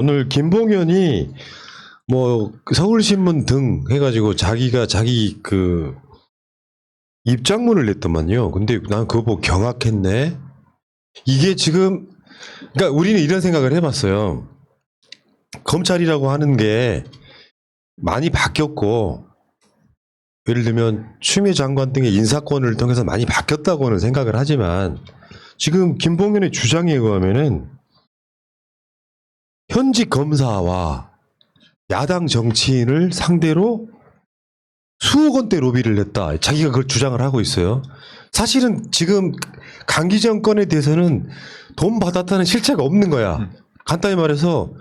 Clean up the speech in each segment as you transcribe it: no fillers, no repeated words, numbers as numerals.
오늘 김봉현이 뭐 서울신문 등 해가지고 자기가 자기 그 입장문을 냈더만요. 근데 난 그거 보고 경악했네. 이게 지금 그러니까 우리는 이런 생각을 해봤어요. 검찰이라고 하는 게 많이 바뀌었고 예를 들면 추미애 장관 등의 인사권을 통해서 많이 바뀌었다고는 생각을 하지만 지금 김봉현의 주장에 의하면은 현직 검사와 야당 정치인을 상대로 수억 원대 로비를 했다. 자기가 그걸 주장을 하고 있어요. 사실은 지금 강기 정권에 대해서는 돈 받았다는 실체가 없는 거야. 간단히 말해서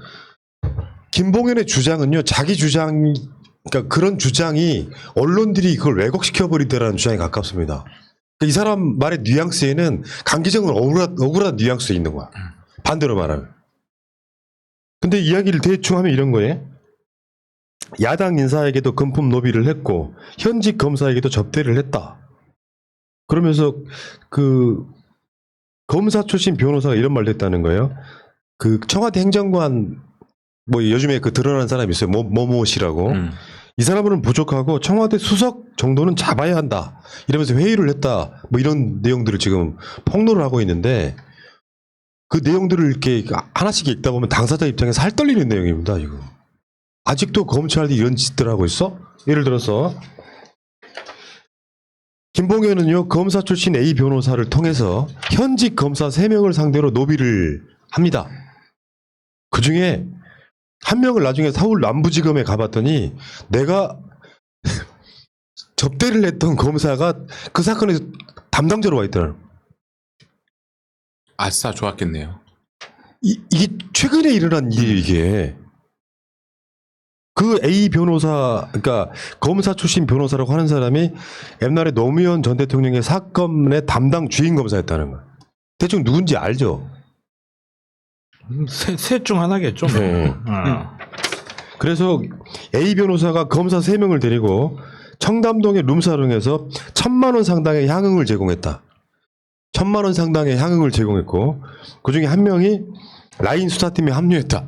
김봉현의 주장은요. 자기 주장, 그러니까 그런 주장이 언론들이 그걸 왜곡시켜 버리더라는 주장에 가깝습니다. 그러니까 이 사람 말의 뉘앙스에는 강기정은 억울한 뉘앙스가 있는 거야. 반대로 말하면. 근데 이야기를 대충 하면 이런 거예요. 야당 인사에게도 금품 로비를 했고 현직 검사에게도 접대를 했다. 그러면서 그 검사 출신 변호사가 이런 말을 했다는 거예요. 그 청와대 행정관 뭐 요즘에 그 드러난 사람이 있어요. 모모 씨라고. 이 사람은 부족하고 청와대 수석 정도는 잡아야 한다. 이러면서 회의를 했다. 뭐 이런 내용들을 지금 폭로를 하고 있는데 그 내용들을 이렇게 하나씩 읽다 보면 당사자 입장에서 살 떨리는 내용입니다. 이거. 아직도 검찰이 이런 짓들 하고 있어? 예를 들어서 김봉현은요 검사 출신 A 변호사를 통해서 현직 검사 3명을 상대로 노비를 합니다. 그 중에 한 명을 나중에 서울 남부지검에 가봤더니 내가 접대를 했던 검사가 그 사건에서 담당자로 와 있더라고요. 아싸 좋았겠네요. 이게 최근에 일어난 일이에요. 이게. 그 A 변호사, 그러니까 검사 출신 변호사라고 하는 사람이 옛날에 노무현 전 대통령의 사건의 담당 주인 검사였다는 거예요. 대충 누군지 알죠? 셋 중 하나겠죠. 뭐. 네. 그래서 A 변호사가 검사 3명을 데리고 청담동의 룸사롱에서 1,000만 원 상당의 향응을 제공했다. 1,000만 원 상당의 향응을 제공했고 그 중에 한 명이 라인 수사팀에 합류했다.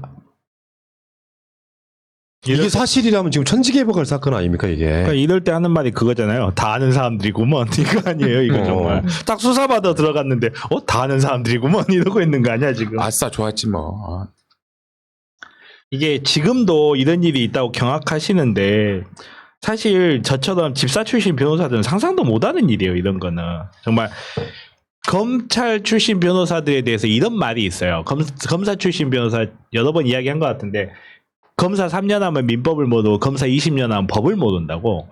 이게 사실이라면 지금 천지개벽할 사건 아닙니까 이게? 그러니까 이럴 때 하는 말이 그거잖아요. 다 아는 사람들이구먼. 이거 아니에요, 이거 정말. 딱 수사받아 들어갔는데, 다 아는 사람들이구먼. 이러고 있는 거 아니야, 지금. 아싸 좋았지 뭐. 이게 지금도 이런 일이 있다고 경악하시는데, 사실 저처럼 집사 출신 변호사들은 상상도 못하는 일이에요, 이런 거는. 정말. 검찰 출신 변호사들에 대해서 이런 말이 있어요. 검사 출신 변호사 여러 번 이야기한 것 같은데, 검사 3년 하면 민법을 못 오고 검사 20년 하면 법을 못 온다고.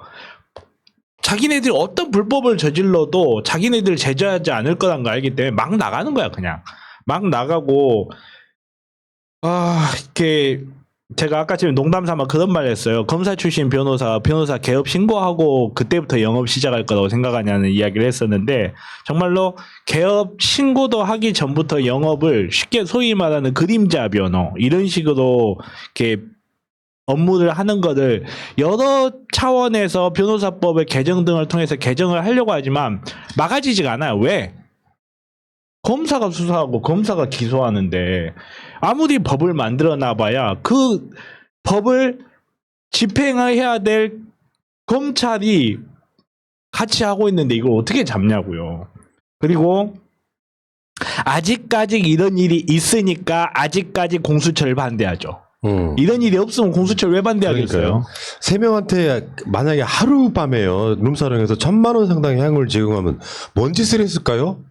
자기네들이 어떤 불법을 저질러도 자기네들 제재하지 않을 거란 거 알기 때문에 막 나가는 거야 그냥. 막 나가고 이렇게 제가 아까 지금 농담 삼아 그런 말 했어요. 검사 출신 변호사 개업 신고하고 그때부터 영업 시작할 거라고 생각하냐는 이야기를 했었는데 정말로 개업 신고도 하기 전부터 영업을 쉽게 소위 말하는 그림자 변호 이런 식으로 이렇게 업무를 하는 거를 여러 차원에서 변호사법의 개정 등을 통해서 개정을 하려고 하지만 막아지지가 않아요. 왜? 검사가 수사하고 검사가 기소하는데 아무리 법을 만들어 놔봐야 그 법을 집행을 해야 될 검찰이 같이 하고 있는데 이걸 어떻게 잡냐고요. 그리고 아직까지 이런 일이 있으니까 아직까지 공수처를 반대하죠. 이런 일이 없으면 공수처를 왜 반대하겠어요? 3명한테 만약에 하룻밤에요 룸사롱에서 1,000만 원 상당의 향을 제공하면 뭔 짓을 했을까요?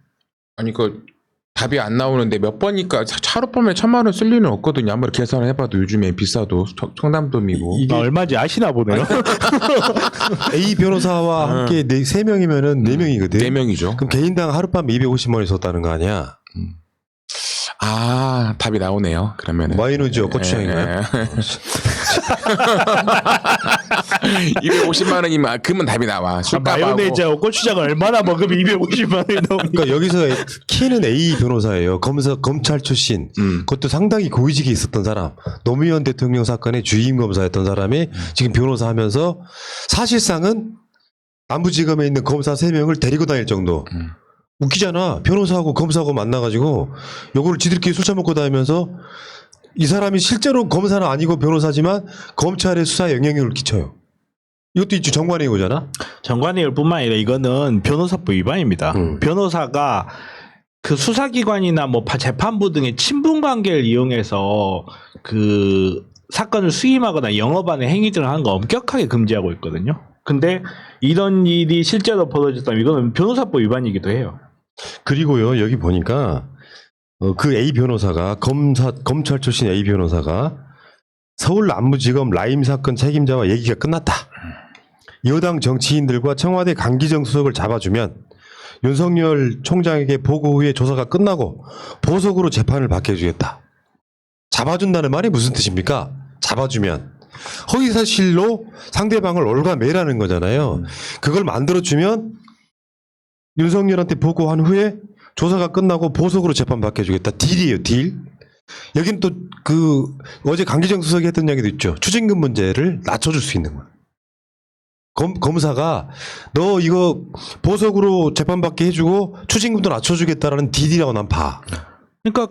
아니 그 답이 안 나오는데 몇 번이니까 하룻밤에 1,000만 원 쓸 리는 없거든요. 아무리 계산을 해봐도 요즘에 비싸도 청담동이고. 이게 얼마지 아시나 보네요. A 변호사와 함께 3명이면은 4명이거든. 4명이죠. 그럼 개인당 하룻밤 250만 원이 썼다는 거 아니야? 아 답이 나오네요. 그러면은 마이너죠 고추장인가요? 250만 원이면 그러면 답이 나와. 술값하고. 마요네즈하고 고추장을 얼마나 먹으면 250만 원이 나오니까. 그러니까 여기서 키는 A 변호사예요. 검찰 출신. 그것도 상당히 고위직에 있었던 사람. 노무현 대통령 사건의 주임 검사였던 사람이 지금 변호사 하면서 사실상은 남부지검에 있는 검사 3명을 데리고 다닐 정도. 웃기잖아. 변호사하고 검사하고 만나가지고 요거를 지들끼리 술 처먹고 다니면서 이 사람이 실제로 검사는 아니고 변호사지만 검찰의 수사에 영향력을 끼쳐요. 이것도 있죠. 정관의 거잖아. 정관의 뿐만 아니라 이거는 변호사법 위반입니다. 변호사가 그 수사기관이나 뭐 재판부 등의 친분 관계를 이용해서 그 사건을 수임하거나 영업하는 행위들을 하는 거 엄격하게 금지하고 있거든요. 근데 이런 일이 실제로 벌어졌다면 이거는 변호사법 위반이기도 해요. 그리고요, 여기 보니까 그 A 변호사가 검찰 출신 A 변호사가 서울 남부지검 라임 사건 책임자와 얘기가 끝났다. 여당 정치인들과 청와대 강기정 수석을 잡아주면 윤석열 총장에게 보고 후에 조사가 끝나고 보석으로 재판을 받게 해주겠다. 잡아준다는 말이 무슨 뜻입니까? 잡아주면 허위사실로 상대방을 올가매라는 거잖아요. 그걸 만들어주면 윤석열한테 보고한 후에 조사가 끝나고 보석으로 재판 받게 해주겠다. 딜이에요, 딜. 여기는 또 그 어제 강기정 수석이 했던 이야기도 있죠. 추징금 문제를 낮춰줄 수 있는 거야. 검사가 너 이거 보석으로 재판받게 해주고 추징금도 낮춰주겠다라는 딜이라고 난 봐. 그러니까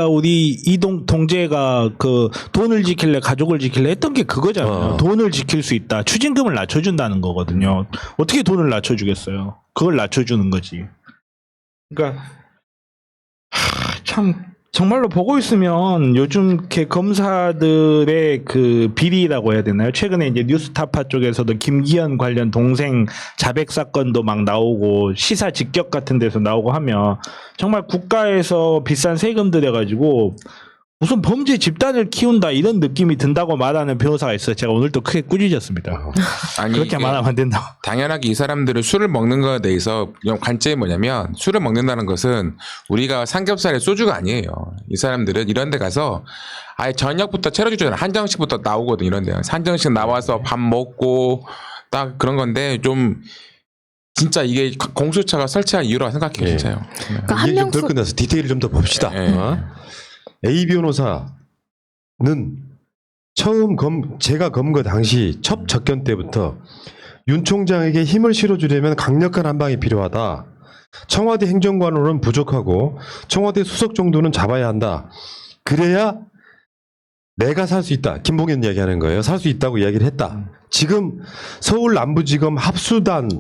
우리 이동 동재가 그 돈을 지킬래 가족을 지킬래 했던 게 그거잖아요. 돈을 지킬 수 있다. 추징금을 낮춰준다는 거거든요. 어떻게 돈을 낮춰주겠어요? 그걸 낮춰주는 거지. 그러니까 참 정말로 보고 있으면 요즘 이렇게 검사들의 그 비리라고 해야 되나요? 최근에 이제 뉴스타파 쪽에서도 김기현 관련 동생 자백 사건도 막 나오고 시사 직격 같은 데서 나오고 하면 정말 국가에서 비싼 세금 들여가지고 무슨 범죄 집단을 키운다 이런 느낌이 든다고 말하는 변호사가 있어요. 제가 오늘 또 크게 꾸짖었습니다. 아니, 그렇게 말하면 안 된다고. 당연하게 이 사람들은 술을 먹는 것에 대해서 관점이 뭐냐면 술을 먹는다는 것은 우리가 삼겹살에 소주가 아니에요. 이 사람들은 이런 데 가서 아예 저녁부터 차려주잖아요. 한정식부터 나오거든 이런 데. 한정식 나와서 밥 먹고 딱 그런 건데 좀 진짜 이게 공수처가 설치한 이유라고 생각해요. 네. 진짜요. 그러니까 한 얘기 좀 명수 덜 끝나서 디테일을 좀 더 봅시다. A 변호사는 처음 제가 검거 당시 첫 접견 때부터 윤 총장에게 힘을 실어주려면 강력한 한방이 필요하다. 청와대 행정관으로는 부족하고 청와대 수석 정도는 잡아야 한다. 그래야 내가 살 수 있다. 김봉현 이야기하는 거예요. 살 수 있다고 이야기를 했다. 지금 서울 남부지검 합수단을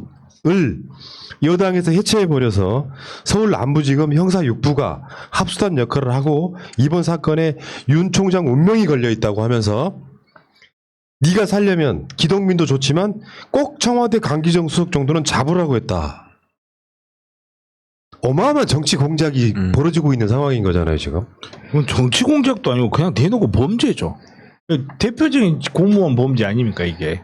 여당에서 해체해버려서 서울 남부지검 형사 6부가 합수단 역할을 하고 이번 사건에 윤 총장 운명이 걸려있다고 하면서 네가 살려면 기동민도 좋지만 꼭 청와대 강기정 수석 정도는 잡으라고 했다. 어마어마한 정치 공작이 벌어지고 있는 상황인 거잖아요 지금. 이건 정치 공작도 아니고 그냥 대놓고 범죄죠. 대표적인 공무원 범죄 아닙니까 이게.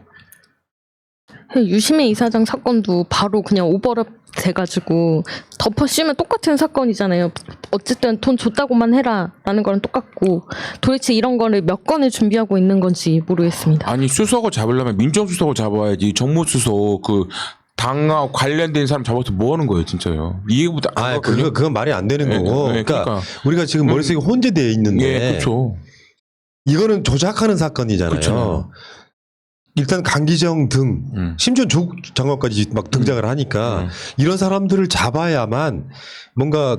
유시민 이사장 사건도 바로 그냥 오버랩 돼가지고 덮어씌우면 똑같은 사건이잖아요. 어쨌든 돈 줬다고만 해라라는 거랑 똑같고 도대체 이런 거를 몇 건을 준비하고 있는 건지 모르겠습니다. 아니 수석을 잡으려면 민정수석을 잡아야지. 정무수석 그 당과 관련된 사람 잡아서 뭐 하는 거예요 진짜요. 이해보다 그건 말이 안 되는 거고. 그러니까 우리가 지금 머릿속에 혼재되어 있는데 예, 그렇죠. 이거는 조작하는 사건이잖아요. 그렇죠. 일단 강기정 등 심지어 조국 장관까지 막 등장을 하니까 이런 사람들을 잡아야만 뭔가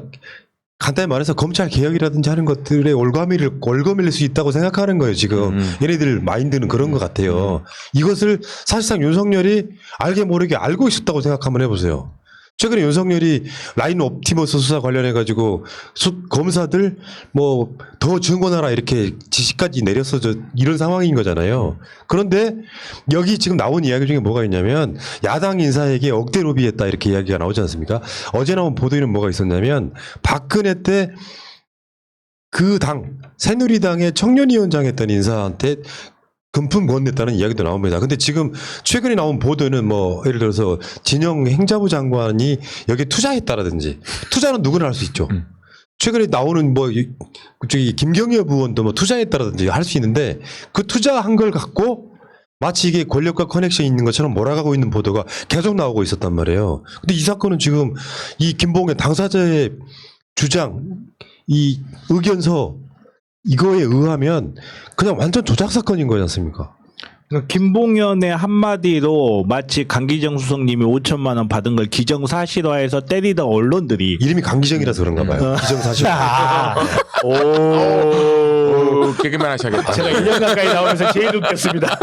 간단히 말해서 검찰 개혁이라든지 하는 것들의 올가밀 수 있다고 생각하는 거예요 지금. 얘네들 마인드는 그런 것 같아요. 이것을 사실상 윤석열이 알게 모르게 알고 있었다고 생각 한번 해보세요. 최근에 윤석열이 라인 옵티머스 수사 관련해가지고 검사들 뭐 더 증언하라 이렇게 지시까지 내렸어져 이런 상황인 거잖아요. 그런데 여기 지금 나온 이야기 중에 뭐가 있냐면 야당 인사에게 억대 로비했다 이렇게 이야기가 나오지 않습니까? 어제 나온 보도에는 뭐가 있었냐면 박근혜 때 그 당 새누리당의 청년위원장 했던 인사한테 금품 건넸다는 이야기도 나옵니다. 근데 지금 최근에 나온 보도는 뭐 예를 들어서 진영 행자부 장관이 여기에 투자했다라든지 투자는 누구나 할 수 있죠. 최근에 나오는 뭐 저기 김경엽 의원도 뭐 투자했다라든지 할 수 있는데 그 투자한 걸 갖고 마치 이게 권력과 커넥션이 있는 것처럼 몰아가고 있는 보도가 계속 나오고 있었단 말이에요. 근데 이 사건은 지금 이 김봉현 당사자의 주장, 이 의견서 이거에 의하면 그냥 완전 조작 사건인 거지 않습니까? 김봉현의 한마디로 마치 강기정 수석님이 5천만 원 받은 걸 기정사실화해서 때리던 언론들이 이름이 강기정이라서 그런가 봐요. 기정사실. 오 아이고 개그맨 하셔야겠다. 제가 1년 가까이 나오면서 제일 웃겼습니다.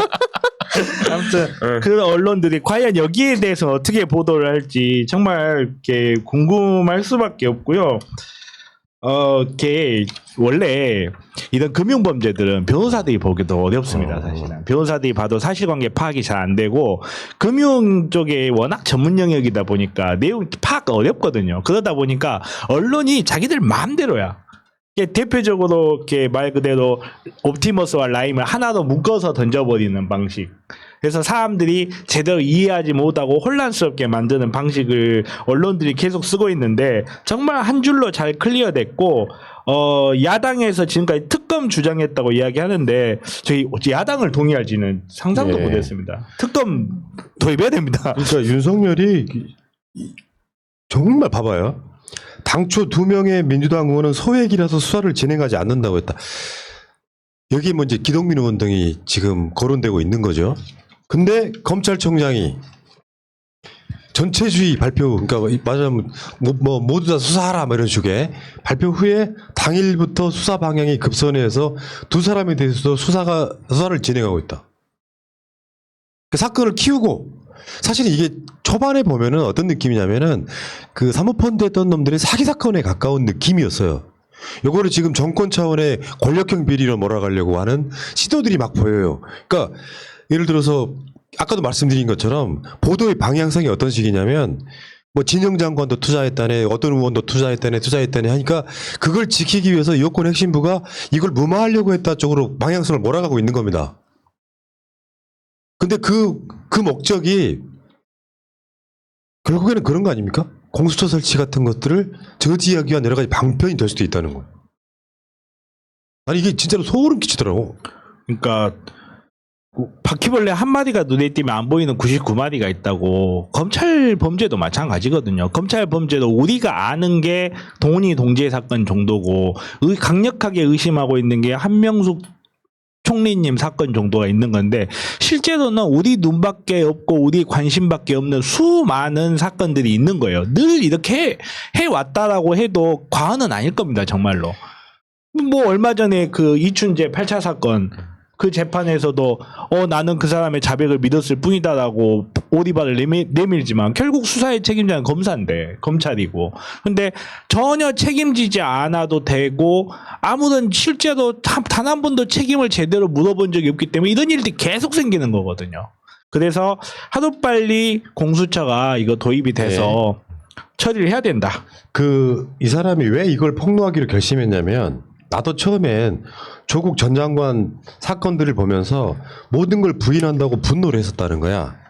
아무튼 그 언론들이 과연 여기에 대해서 어떻게 보도를 할지 정말 이렇게 궁금할 수밖에 없고요. 이게 원래 이런 금융 범죄들은 변호사들이 보기도 어렵습니다, 사실은. 변호사들이 봐도 사실관계 파악이 잘 안 되고 금융 쪽에 워낙 전문 영역이다 보니까 내용 파악 어렵거든요. 그러다 보니까 언론이 자기들 마음대로야. 이게 대표적으로 이렇게 말 그대로 옵티머스와 라임을 하나로 묶어서 던져버리는 방식. 그래서 사람들이 제대로 이해하지 못하고 혼란스럽게 만드는 방식을 언론들이 계속 쓰고 있는데 정말 한 줄로 잘 클리어됐고 야당에서 지금까지 특검 주장했다고 이야기하는데 저희 야당을 동의할지는 상상도 네. 못했습니다. 특검 도입해야 됩니다. 그러니까 윤석열이 정말 봐봐요. 당초 2명의 민주당 의원은 소액이라서 수사를 진행하지 않는다고 했다. 여기 뭐 이제 기동민 의원 등이 지금 거론되고 있는 거죠. 근데 검찰총장이 전체주의 발표, 그러니까 말하자면 뭐 모두 다 수사하라 뭐 이런 식의 발표 후에 당일부터 수사 방향이 급선회해서 두 사람에 대해서도 수사를 진행하고 있다. 그 사건을 키우고 사실 이게 초반에 보면은 어떤 느낌이냐면은 그 사모펀드 했던 놈들이 사기 사건에 가까운 느낌이었어요. 요거를 지금 정권 차원의 권력형 비리로 몰아가려고 하는 시도들이 막 보여요. 그러니까 예를 들어서 아까도 말씀드린 것처럼 보도의 방향성이 어떤 식이냐면 뭐 진영 장관도 투자했다네, 어떤 의원도 투자했다네 하니까 그걸 지키기 위해서 여권 핵심부가 이걸 무마하려고 했다 쪽으로 방향성을 몰아가고 있는 겁니다. 근데 그 목적이 결국에는 그런 거 아닙니까? 공수처 설치 같은 것들을 저지하기 위한 여러 가지 방편이 될 수도 있다는 거예요. 아니 이게 진짜로 소름 끼치더라고. 그러니까 바퀴벌레 한 마리가 눈에 띄면 안 보이는 99마리가 있다고. 검찰 범죄도 마찬가지거든요. 검찰 범죄도 우리가 아는 게 동훈이 동지의 사건 정도고 강력하게 의심하고 있는 게 한명숙 총리님 사건 정도가 있는 건데 실제로는 우리 눈밖에 없고 우리 관심밖에 없는 수많은 사건들이 있는 거예요. 늘 이렇게 해왔다라고 해도 과언은 아닐 겁니다. 정말로. 뭐 얼마 전에 그 이춘재 8차 사건 그 재판에서도 나는 그 사람의 자백을 믿었을 뿐이다라고 오리발을 내밀지만 결국 수사의 책임자는 검사인데 검찰이고 근데 전혀 책임지지 않아도 되고 아무런 실제로 단 한 번도 책임을 제대로 물어본 적이 없기 때문에 이런 일들이 계속 생기는 거거든요. 그래서 하루빨리 공수처가 이거 도입이 돼서 처리를 해야 된다. 이 사람이 왜 이걸 폭로하기로 결심했냐면 나도 처음엔 조국 전 장관 사건들을 보면서 모든 걸 부인한다고 분노를 했었다는 거야.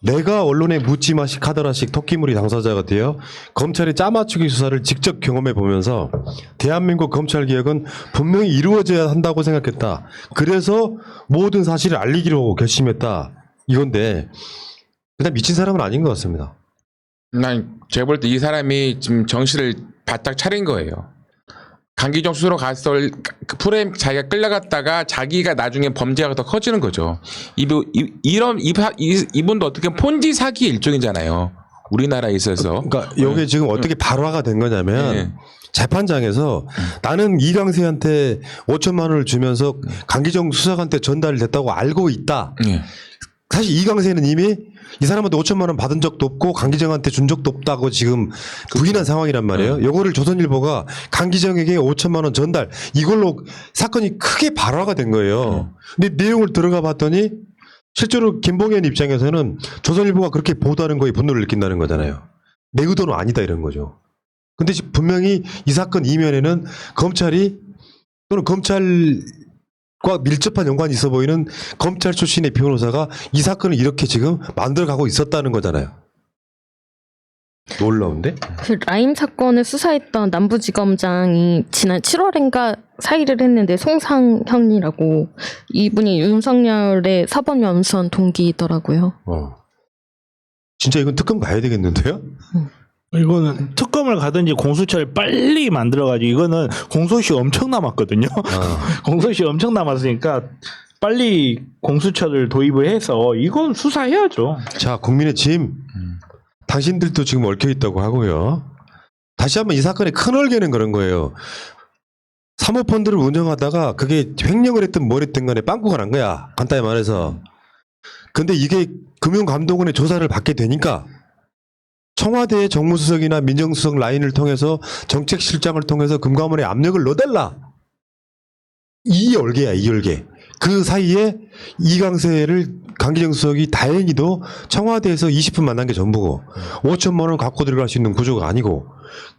내가 언론에 묻지마식 하더라식 토끼무리 당사자가 되어 검찰의 짜맞추기 수사를 직접 경험해 보면서 대한민국 검찰개혁은 분명히 이루어져야 한다고 생각했다. 그래서 모든 사실을 알리기로 결심했다. 이건데 그냥 미친 사람은 아닌 것 같습니다. 난 제가 볼 때 이 사람이 지금 정신을 바짝 차린 거예요. 강기정 수사로 갔을 그 프레임 자기가 끌려갔다가 자기가 나중에 범죄가 더 커지는 거죠. 이분도 어떻게 보면 폰지 사기 일종이잖아요. 우리나라에 있어서. 그러니까 이게 지금 어떻게 발화가 된 거냐면 네. 재판장에서 나는 이강세한테 5천만 원을 주면서 강기정 수사관한테 전달됐다고 알고 있다. 네. 사실 이강세는 이미 이 사람한테 5천만 원 받은 적도 없고 강기정한테 준 적도 없다고 지금 부인한 상황이란 말이에요. 요거를 조선일보가 강기정에게 5천만 원 전달 이걸로 사건이 크게 발화가 된 거예요. 근데 내용을 들어가 봤더니 실제로 김봉현 입장에서는 조선일보가 그렇게 보도하는 거에 분노를 느낀다는 거잖아요. 내 의도는 아니다 이런 거죠. 근데 분명히 이 사건 이면에는 검찰이 또는 검찰과 밀접한 연관이 있어 보이는 검찰 출신의 변호사가 이 사건을 이렇게 지금 만들어가고 있었다는 거잖아요. 놀라운데? 그 라임 사건을 수사했던 남부지검장이 지난 7월인가 사의를 했는데 송상현이라고 이분이 윤석열의 사법연수원 동기이더라고요. 진짜 이건 특검 가야 되겠는데요? 이거는 특검을 가든지 공수처를 빨리 만들어가지고 이거는 공소시효 엄청 남았거든요. 공소시효 엄청 남았으니까 빨리 공수처를 도입을 해서 이건 수사해야죠. 자, 국민의 짐. 당신들도 지금 얽혀 있다고 하고요. 다시 한번 이 사건의 큰 얼개는 그런 거예요. 사모펀드를 운영하다가 그게 횡령을 했든 뭘 했든 간에 빵꾸가 난 거야. 간단히 말해서. 근데 이게 금융감독원의 조사를 받게 되니까 청와대의 정무수석이나 민정수석 라인을 통해서 정책실장을 통해서 금감원에 압력을 넣어달라. 이 열개야, 이 열개. 그 사이에 이강세를 강기정 수석이 다행히도 청와대에서 20분 만난 게 전부고 5천만 원 갖고 들어갈 수 있는 구조가 아니고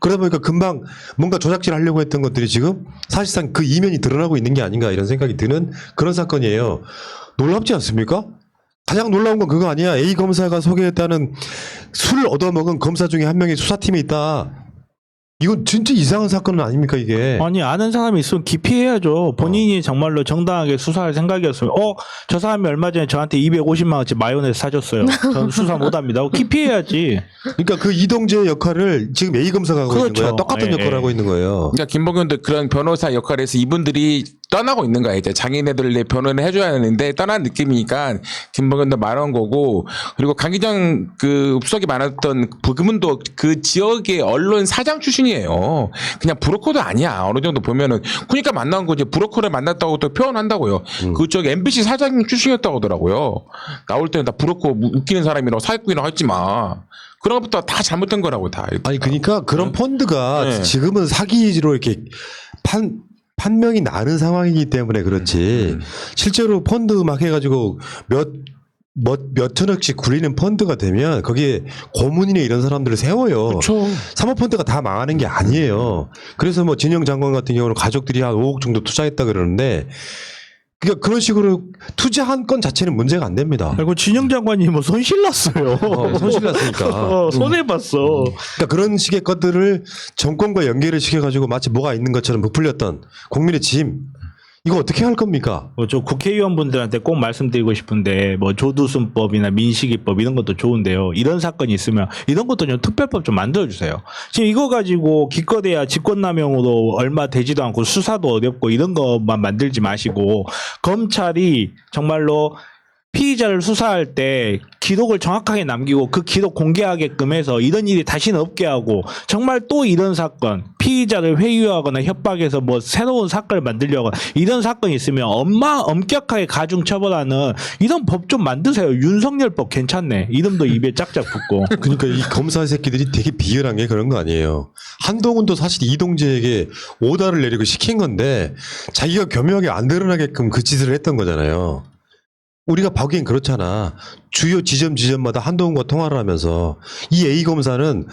그러다 보니까 금방 뭔가 조작질 하려고 했던 것들이 지금 사실상 그 이면이 드러나고 있는 게 아닌가 이런 생각이 드는 그런 사건이에요. 놀랍지 않습니까? 가장 놀라운 건 그거 아니야. A 검사가 소개했다는 술을 얻어먹은 검사 중에 한 명이 수사팀에 있다. 이건 진짜 이상한 사건은 아닙니까 이게? 아니 아는 사람이 있으면 기피해야죠. 본인이 정말로 정당하게 수사할 생각이었으면 저 사람이 얼마 전에 저한테 250만 원치 마요네즈 사줬어요. 저는 수사 못합니다. 기피해야지. 그러니까 그 이동재의 역할을 지금 A 검사가 하고 있는 그렇죠. 거야. 똑같은 예, 역할을 예. 하고 있는 거예요. 그러니까 김봉현도 그런 변호사 역할에서 이분들이 떠나고 있는 거야. 이제 자기네들 내 변호를 해줘야 하는데 떠난 느낌이니까 김봉현도 말한 거고 그리고 강기정 그 수석이 많았던 그분도 그 지역의 언론 사장 출신이에요. 그냥 브로커도 아니야. 어느 정도 보면은 그러니까 만난 거지. 브로커를 만났다고 또 표현한다고요. 그쪽 MBC 사장 출신이었다고 하더라고요. 나올 때는 다 브로커 웃기는 사람이라고 사기꾼이라고 했지만 그런 것부터 다 잘못된 거라고 다. 아니 그러니까 그런 펀드가 네. 지금은 사기로 이렇게 판명이 나는 상황이기 때문에 그렇지. 실제로 펀드 막 해가지고 몇 천억씩 굴리는 펀드가 되면 거기에 고문이나 이런 사람들을 세워요. 그렇죠. 사모펀드가 다 망하는 게 아니에요. 그래서 뭐 진영 장관 같은 경우는 가족들이 한 5억 정도 투자했다 그러는데 그러니까 그런 식으로 투자한 건 자체는 문제가 안 됩니다. 그리고 진영 장관이 뭐 손실 났어요. 손실 났으니까. 손해 봤어. 그러니까 그런 식의 것들을 정권과 연계를 시켜가지고 마치 뭐가 있는 것처럼 부풀렸던 국민의 짐. 이거 어떻게 할 겁니까? 저 국회의원분들한테 꼭 말씀드리고 싶은데 뭐 조두순법이나 민식이법 이런 것도 좋은데요. 이런 사건이 있으면 이런 것도 좀 특별법 좀 만들어주세요. 지금 이거 가지고 기껏해야 직권남용으로 얼마 되지도 않고 수사도 어렵고 이런 것만 만들지 마시고 검찰이 정말로 피의자를 수사할 때 기록을 정확하게 남기고 그 기록 공개하게끔 해서 이런 일이 다시는 없게 하고 정말 또 이런 사건 피의자를 회유하거나 협박해서 뭐 새로운 사건을 만들려고 이런 사건이 있으면 엄격하게 가중 처벌하는 이런 법 좀 만드세요. 윤석열법 괜찮네. 이름도 입에 짝짝 붙고. 그러니까 이 검사 새끼들이 되게 비열한 게 그런 거 아니에요. 한동훈도 사실 이동재에게 오다를 내리고 시킨 건데 자기가 교묘하게 안 드러나게끔 그 짓을 했던 거잖아요. 우리가 보기엔 그렇잖아. 주요 지점마다 한동훈과 통화를 하면서 이 A 검사는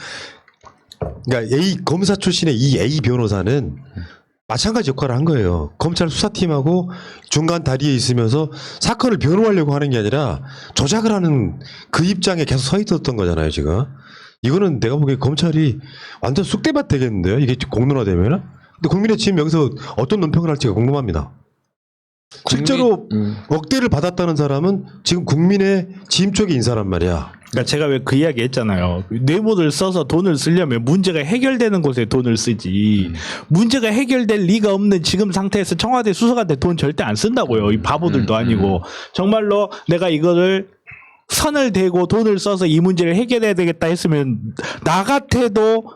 그러니까 A 검사 출신의 이 A 변호사는 마찬가지 역할을 한 거예요. 검찰 수사팀하고 중간 다리에 있으면서 사건을 변호하려고 하는 게 아니라 조작을 하는 그 입장에 계속 서 있었던 거잖아요, 지금. 이거는 내가 보기에 검찰이 완전 쑥대밭 되겠는데요, 이게 공론화되면은. 근데 국민의 지금 여기서 어떤 논평을 할지가 궁금합니다. 실제로 억대를 받았다는 사람은 지금 국민의 지임 쪽의 인사란 말이야. 그러니까 제가 왜 그 이야기 했잖아요. 뇌물을 써서 돈을 쓰려면 문제가 해결되는 곳에 돈을 쓰지. 문제가 해결될 리가 없는 지금 상태에서 청와대 수석한테 돈 절대 안 쓴다고요. 이 바보들도 아니고. 정말로 내가 이거를 선을 대고 돈을 써서 이 문제를 해결해야 되겠다 했으면 나 같아도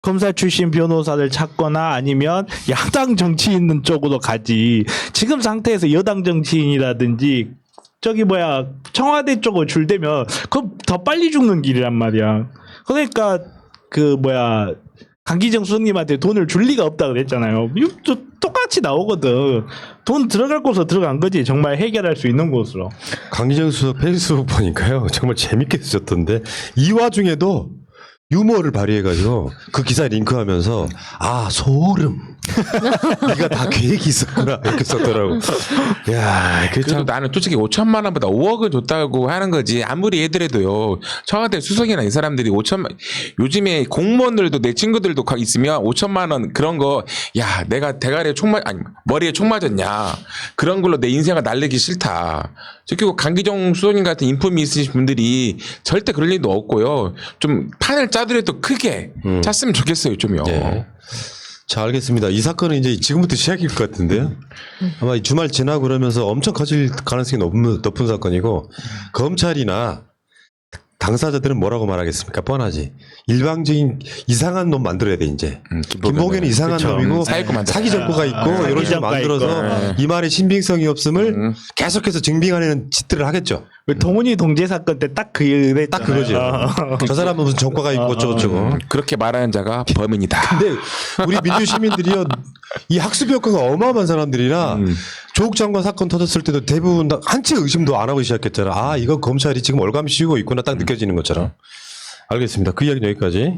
검사 출신 변호사를 찾거나 아니면 야당 정치 있는 쪽으로 가지. 지금 상태에서 여당 정치인이라든지 청와대 쪽으로 줄대면 그럼 더 빨리 죽는 길이란 말이야. 그러니까 강기정 수석님한테 돈을 줄 리가 없다 그랬잖아요. 이거 똑같이 나오거든. 돈 들어갈 곳으로 들어간 거지. 정말 해결할 수 있는 곳으로. 강기정 수석 페이스북 보니까요. 정말 재밌게 쓰셨던데 이 와중에도 유머를 발휘해가지고 그 기사에 링크하면서 소름. 네가 다 계획이 있었구나 이렇게 썼더라고. 야, 그 그래도 참. 나는 솔직히 5천만 원보다 5억을 줬다고 하는 거지. 아무리 얘들해도요. 청와대 수석이나 이 사람들이 5천만 요즘에 공무원들도 내 친구들도 있으면 5천만 원 그런 거 야 내가 대가리에 머리에 총 맞았냐 그런 걸로 내 인생을 날리기 싫다. 그리고 강기정 수석님 같은 인품이 있으신 분들이 절대 그럴 일도 없고요. 좀 판을 짜더라도 크게 짰으면 좋겠어요. 좀요. 네. 자, 알겠습니다. 이 사건은 이제 지금부터 시작일 것 같은데요. 아마 이 주말 지나고 그러면서 엄청 커질 가능성이 높은 사건이고 검찰이나 당사자들은 뭐라고 말하겠습니까? 뻔하지. 일방적인 이상한 놈 만들어야 돼 이제. 김봉현은 이상한 그쵸. 놈이고 사기꾼 만들어야 사기 정보가 있고 사기 이런 식으로 정보가 만들어서 있고. 이 말에 신빙성이 없음을 계속해서 증빙하는 짓들을 하겠죠. 동훈이 동재 사건 때 딱 그랬잖아요. 딱 그거죠. 저 사람은 무슨 전과가 있고 어쩌고저쩌고. 그렇게 말하는 자가 범인이다. 근데 우리 민주 시민들이요 이 학습 효과가 어마어마한 사람들이라 조국 장관 사건 터졌을 때도 대부분 다 한치 의심도 안 하고 시작했잖아. 아 이거 검찰이 지금 얼감 씌우고 있구나 딱 느껴지는 것처럼. 알겠습니다. 그 이야기는 여기까지.